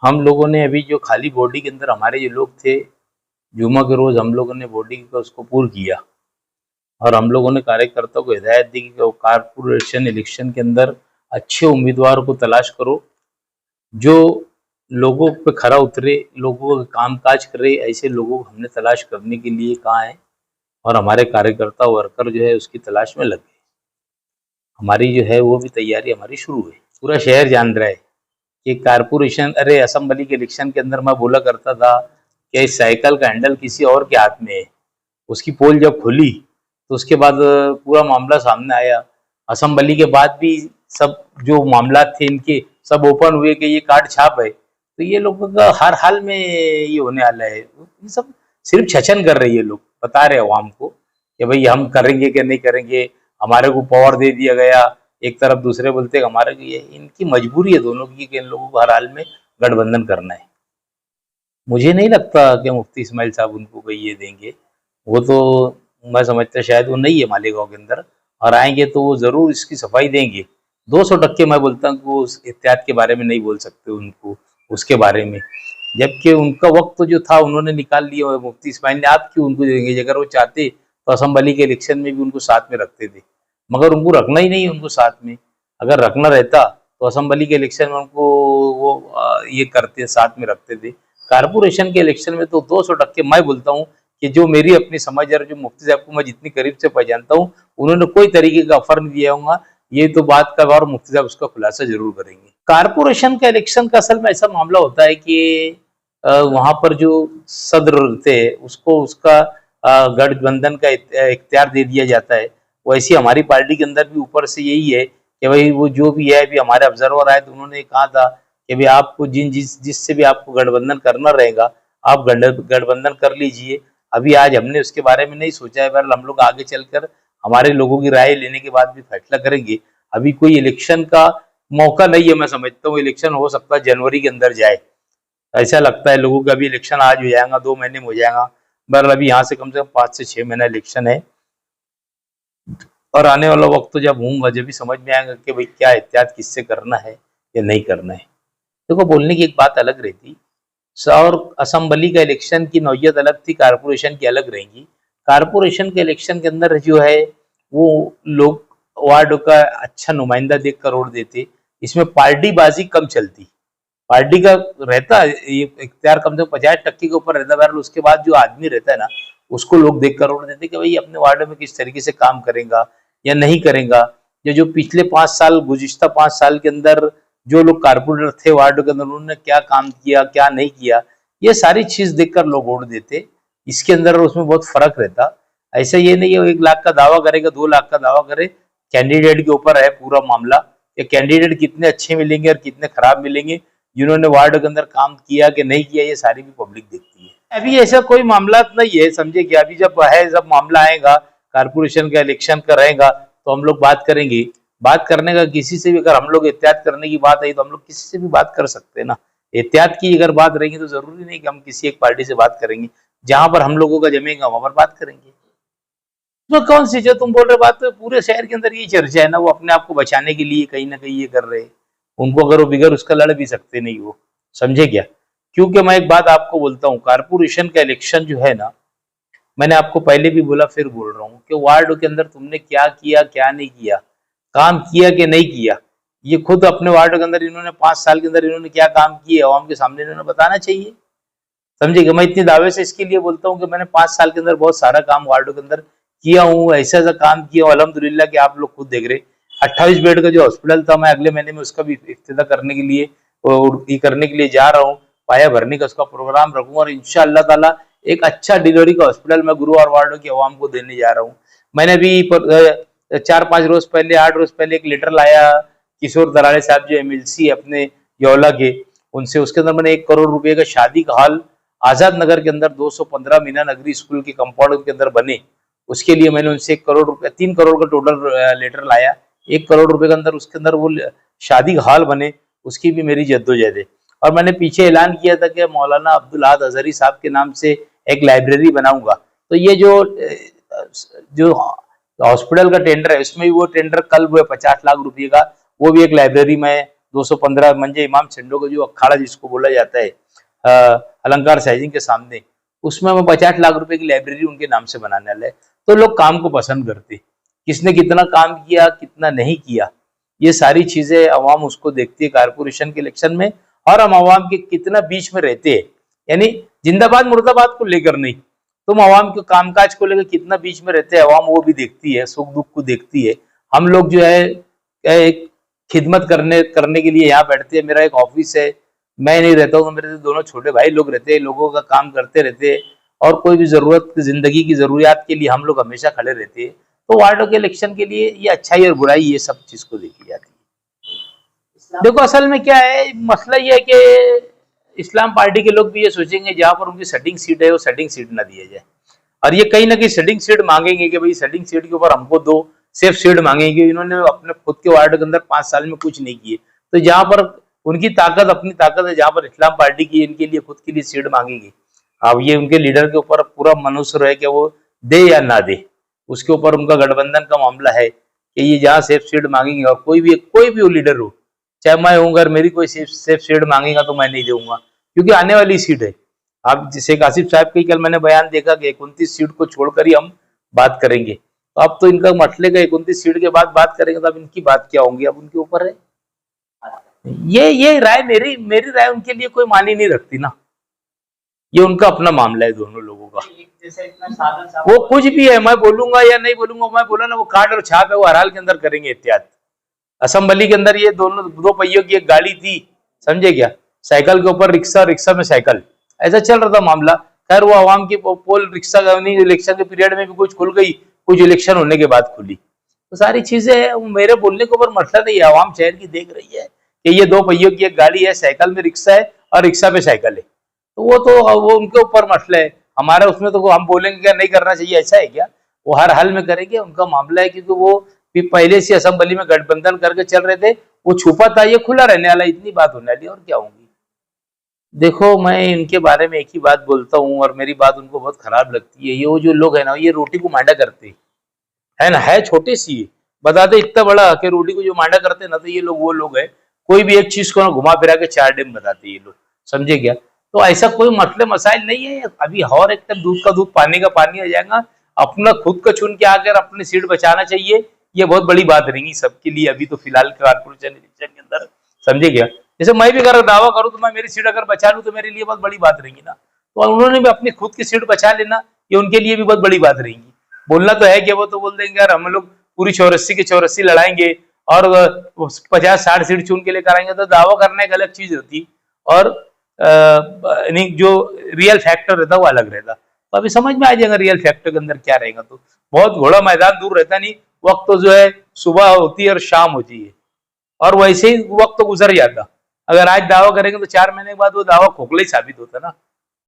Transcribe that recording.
हम लोगों ने अभी जो खाली बॉडी के अंदर हमारे जो लोग थे, जुम्मा के रोज हम लोगों ने बॉडी का उसको पूर किया और हम लोगों ने कार्यकर्ताओं को हिदायत दी कि वो कारपोरेशन इलेक्शन के अंदर अच्छे उम्मीदवार को तलाश करो जो लोगों पे खरा उतरे, लोगों का काम काज करे। ऐसे लोगों को हमने तलाश करने के लिए कहा है और हमारे कार्यकर्ता वर्कर जो है उसकी तलाश में लग गए। हमारी जो है वो भी तैयारी हमारी शुरू है। पूरा शहर जान रहा है कि कारपोरेशन, अरे असेंबली के इलेक्शन के अंदर मैं बोला करता था कि इस साइकिल का हैंडल किसी और के हाथ में है। उसकी पोल जब खुली तो उसके बाद पूरा मामला सामने आया। असेंबली के बाद भी सब जो मामला थे इनके सब ओपन हुए कि ये कार्ड छाप है। तो ये लोगों का हर हाल में ये होने वाला है। ये सब सिर्फ छचन कर रही है, लोग बता रहे अवाम को कि भाई हम करेंगे कि नहीं करेंगे, हमारे को पावर दे दिया गया। एक तरफ दूसरे बोलते हैं हमारे को, ये इनकी मजबूरी है दोनों की कि इन लोगों को हर हाल में गठबंधन करना है। मुझे नहीं लगता कि मुफ्ती इस्माइल साहब उनको कोई ये देंगे। वो तो मैं समझता शायद वो नहीं है मालेगांव के अंदर, और आएंगे तो वो जरूर इसकी सफाई देंगे। 200% मैं बोलता हूँ कि वो उस एहतियात के बारे में नहीं बोल सकते उनको उसके बारे में, जबकि उनका वक्त जो था उन्होंने निकाल लिया। और मुफ्ती इस्माइल ने आप क्यों उनको देंगे? अगर वो चाहते तो असेंबली के इलेक्शन में भी उनको साथ में रखते थे, मगर उनको रखना ही नहीं उनको साथ में। अगर रखना रहता तो असेंबली के इलेक्शन में उनको वो ये करते, साथ में रखते थे। कारपोरेशन के इलेक्शन में तो 200% मैं बोलता हूँ कि जो मेरी अपनी समझ है, जो मुफ्ती साहब को मैं जितनी करीब से पहचानता हूँ, उन्होंने कोई तरीके का ऑफर नहीं दिया होगा। ये तो बात का और मुफ्ती साहब उसका खुलासा जरूर करेंगे। कारपोरेशन का इलेक्शन का असल में ऐसा मामला होता है कि वहां पर जो सदर थे उसको उसका गठबंधन का इख्तियार दे दिया जाता है। वैसे हमारी पार्टी के अंदर भी ऊपर से यही है कि भाई वो जो भी है, अभी हमारे ऑब्जर्वर आए तो उन्होंने कहा था कि भाई आपको जिससे भी आपको गठबंधन करना रहेगा आप गठबंधन कर लीजिए। अभी आज हमने उसके बारे में नहीं सोचा है, बहरहाल हम लोग आगे चलकर हमारे लोगों की राय लेने के बाद भी फैसला करेंगे। अभी कोई इलेक्शन का मौका नहीं है। मैं समझता हूँ इलेक्शन हो सकता है जनवरी के अंदर जाए, ऐसा लगता है लोगों का। अभी इलेक्शन आज हो जाएगा, 2 महीने में हो जाएगा, बहरहाल अभी यहाँ से कम 5 से 6 महीना इलेक्शन है। और आने वाला वक्त तो जब होगा जब भी समझ में आएगा कि भाई क्या एहतियात किससे करना है या नहीं करना है। देखो, बोलने की एक बात अलग रहती और असेंबली का इलेक्शन की नौयत अलग थी, कारपोरेशन की अलग रहेगी। कारपोरेशन के इलेक्शन के अंदर जो है वो लोग वार्ड का अच्छा नुमाइंदा देख कर वोट देते। इसमें पार्टी बाजी कम चलती, पार्टी का रहता ये इख्तियार कम से कम 50% के ऊपर रहता है। उसके बाद जो आदमी रहता है ना, उसको लोग देख कर वोट देते कि भाई अपने वार्ड में किस तरीके से काम करेगा या नहीं करेगा। या जो पिछले 5 साल, गुज़िश्ता 5 साल के अंदर जो लोग कारपोरेटर थे वार्ड के अंदर, उन्होंने क्या काम किया क्या नहीं किया, ये सारी चीज देखकर लोग वोट देते। इसके अंदर और उसमें बहुत फर्क रहता। ऐसा ये नहीं है 1 लाख का दावा करेगा, 2 लाख का दावा करे, कैंडिडेट के ऊपर है पूरा मामला। ये कैंडिडेट कितने अच्छे मिलेंगे और कितने खराब मिलेंगे, जिन्होंने वार्ड के अंदर काम किया कि नहीं किया, ये सारी भी पब्लिक देखती है। अभी ऐसा कोई मामला नहीं है, समझे कि अभी जब है, जब मामला आएगा कारपोरेशन का इलेक्शन का रहेगा तो हम लोग बात करेंगे। बात करने का किसी से भी, अगर हम लोग एहतियात करने की बात आई तो हम लोग किसी से भी बात कर सकते हैं ना। एहतियात की अगर बात रहेगी तो जरूरी नहीं कि हम किसी एक पार्टी से बात करेंगे। जहां पर हम लोगों का जमेगा वहां पर बात करेंगे। तो कौन सी जो तुम बोल रहे बात, तो पूरे शहर के अंदर यही चर्चा है ना। वो अपने आप को बचाने के लिए कहीं ना कहीं ये कर रहे हैं। उनको अगर वो बिगड़ उसका लड़ भी सकते नहीं वो, समझे क्या? क्योंकि मैं एक बात आपको बोलता हूँ, कारपोरेशन का इलेक्शन जो है ना, मैंने आपको पहले भी बोला फिर बोल रहा हूँ कि वार्ड के अंदर तुमने क्या किया क्या नहीं किया, काम किया कि नहीं किया, ये खुद अपने वार्ड के अंदर इन्होंने 5 साल के अंदर इन्होंने क्या काम किए आवाम के सामने इन्होंने बताना चाहिए। समझेगा? मैं इतनी दावे से इसके लिए बोलता हूँ कि मैंने 5 साल के अंदर बहुत सारा काम वार्डों के अंदर किया हूँ, ऐसा ऐसा काम किया हूँ। अल्हम्दुलिल्लाह कि आप लोग खुद देख रहे, 28 बेड का जो हॉस्पिटल था, मैं अगले महीने में उसका भी इफ्तिताह करने के लिए और ये करने के लिए जा रहा हूँ। पाया भरने का उसका प्रोग्राम रखूंगा और इंशाअल्लाह ताला एक अच्छा डिलीवरी का हॉस्पिटल मैं गुरुवार वार्डों की आवाम को देने जा रहा हूँ। मैंने भी 4-5 रोज पहले, 8 रोज पहले एक लेटर लाया किशोर दराड़े साहब जो एमएलसी अपने यौला के, उनसे। उसके अंदर मैंने 1 करोड़ रुपए का शादी का हॉल आजाद नगर के अंदर 215 मीना नगरी स्कूल के कंपाउंड के अंदर बने, उसके लिए मैंने उनसे 1 करोड़ रुपए, 3 करोड़ का टोटल लेटर लाया। 1 करोड़ रुपए के अंदर उसके अंदर वो शादी का हॉल बने, उसकी भी मेरी जद्दोजहद है। और मैंने पीछे ऐलान किया था कि मौलाना अब्दुल अहद अजहरी साहब के नाम से एक लाइब्रेरी बनाऊंगा। तो ये जो हॉस्पिटल का टेंडर है उसमें भी वो टेंडर कल हुआ 50 लाख रुपए का, वो भी एक लाइब्रेरी में 215 मंजे इमाम छिंडो का जो अखाड़ा जिसको बोला जाता है अलंकार साइजिंग के सामने, उसमें हम 50 लाख रुपए की लाइब्रेरी उनके नाम से बनाने वाले हैं। तो लोग काम को पसंद करते, किसने कितना काम किया कितना नहीं किया, ये सारी चीजें अवाम उसको देखती है कारपोरेशन के इलेक्शन में। और हम अवाम के कितना बीच में रहते हैं, यानी जिंदाबाद मुर्दाबाद को लेकर नहीं, तुम अवाम के कामकाज को लेकर कितना बीच में रहते हैं, अवाम वो भी देखती है, सुख दुख को देखती है। हम लोग जो है एक खिदमत करने के लिए यहाँ बैठते हैं। मेरा एक ऑफिस है, मैं नहीं रहता हूँ तो मेरे दोनों छोटे भाई लोग रहते हैं, लोगों का काम करते रहते हैं, और कोई भी जरूरत जिंदगी की जरूरियात के लिए हम लोग हमेशा खड़े रहते हैं। तो वार्डों के इलेक्शन के लिए ये अच्छाई और बुराई ये सब चीज को देखी जाती है। देखो असल में क्या है, मसला ये है कि इस्लाम पार्टी के लोग भी ये सोचेंगे जहां पर उनकी सेटिंग सीट है वो सेटिंग सीट ना दिया जाए, और ये कहीं ना कहीं सेटिंग सीट मांगेंगे कि भाई सेटिंग सीट के ऊपर हमको दो, सेफ सीट मांगेंगे। इन्होंने अपने खुद के वार्ड के अंदर 5 साल में कुछ नहीं किए, तो जहां पर उनकी ताकत अपनी ताकत है, जहां पर इस्लाम पार्टी की इनके लिए खुद के लिए सीट मांगेंगे। अब ये उनके लीडर के ऊपर पूरा मनुष्य है कि वो दे या ना दे, उसके ऊपर उनका गठबंधन का मामला है कि ये जहां सेफ सीट मांगेंगे, और कोई भी वो लीडर हो, चाहे मैं हूँ, अगर मेरी कोई सेफ सीट मांगेगा तो मैं नहीं दूंगा, क्योंकि आने वाली सीट है। अब शेख आसिफ साहब की कल मैंने बयान देखा कि 29 सीट को छोड़कर ही हम बात करेंगे, तो अब तो इनका मसले का 29 सीट के बाद बात करेंगे, तो अब इनकी बात क्या होंगी, अब उनके ऊपर है। ये राय मेरी राय उनके लिए कोई मानी नहीं रखती ना, ये उनका अपना मामला है दोनों लोगों का। वो कुछ भी है, मैं बोलूंगा या नहीं बोलूंगा, मैं बोला ना वो कार्ड और छाप है, वो हर हाल के अंदर करेंगे एहतियात। असेंबली के अंदर ये दोनों 2 पहियों की एक गाड़ी थी, समझे क्या, साइकिल के ऊपर रिक्शा, रिक्शा में साइकिल, ऐसा चल रहा था मामला। खैर वो आवाम की पोल रिक्शा इलेक्शन के पीरियड में भी कुछ खुल गई, कुछ इलेक्शन होने के बाद खुली, तो सारी चीजें मेरे बोलने के ऊपर मसला नहीं है। आवाम शहर की देख रही है कि ये 2 पहियों की एक गाड़ी है, साइकिल में रिक्शा है और रिक्शा पे साइकिल है, तो वो उनके ऊपर मसला है, हमारा उसमें तो हम बोलेंगे क्या नहीं करना चाहिए, ऐसा है क्या, वो हर हाल में करेंगे, उनका मामला है। क्योंकि वो पहले से असेंबली में गठबंधन करके चल रहे थे, वो छुपा था, ये खुला रहने वाला, इतनी बात होने वाली, और क्या होंगी। देखो मैं इनके बारे में एक ही बात बोलता हूँ, और मेरी बात उनको बहुत खराब लगती है। ये जो लोग है ना, ये रोटी को मांडा करते है ना, है छोटी सी, बताते इतना बड़ा कि रोटी को जो मांडा करते ना, तो ये लोग वो लोग है, कोई भी एक चीज को ना घुमा फिरा के 4 डेम बताते ये लोग, समझे क्या। तो ऐसा कोई मसले मसाइल नहीं है, अभी और एकदम दूध का दूध पानी का पानी हो जाएगा। अपना खुद का चुन के आकर अपनी सीट बचाना चाहिए, ये बहुत बड़ी बात रहेगी सबके लिए अभी तो फिलहाल कारपोरेशन इलेक्शन के अंदर, समझे क्या। जैसे मैं भी अगर दावा करूं तो मैं मेरी सीट अगर बचा लूं तो मेरे लिए बहुत बड़ी बात रहेगी ना, तो उन्होंने भी अपनी खुद की सीट बचा लेना, ये उनके लिए भी बहुत बड़ी बात रहेगी। बोलना तो है कि वो तो बोल देंगे यार हम लोग पूरी 84 की 84 लड़ाएंगे और 50-60 सीट चुन के लेकर आएंगे, तो दावा करना एक अलग चीज होती, और जो रियल फैक्टर रहता वो अलग रहता। तो अभी समझ में आ जाएगा रियल फैक्टर के अंदर क्या रहेगा। तो बहुत घोड़ा मैदान दूर रहता नहीं, वक्त तो जो है सुबह होती है और शाम होती है, और वैसे ही वक्त तो गुजर जाता। अगर आज दावा करेंगे तो 4 महीने के बाद वो दावा खोखला ही साबित होता ना।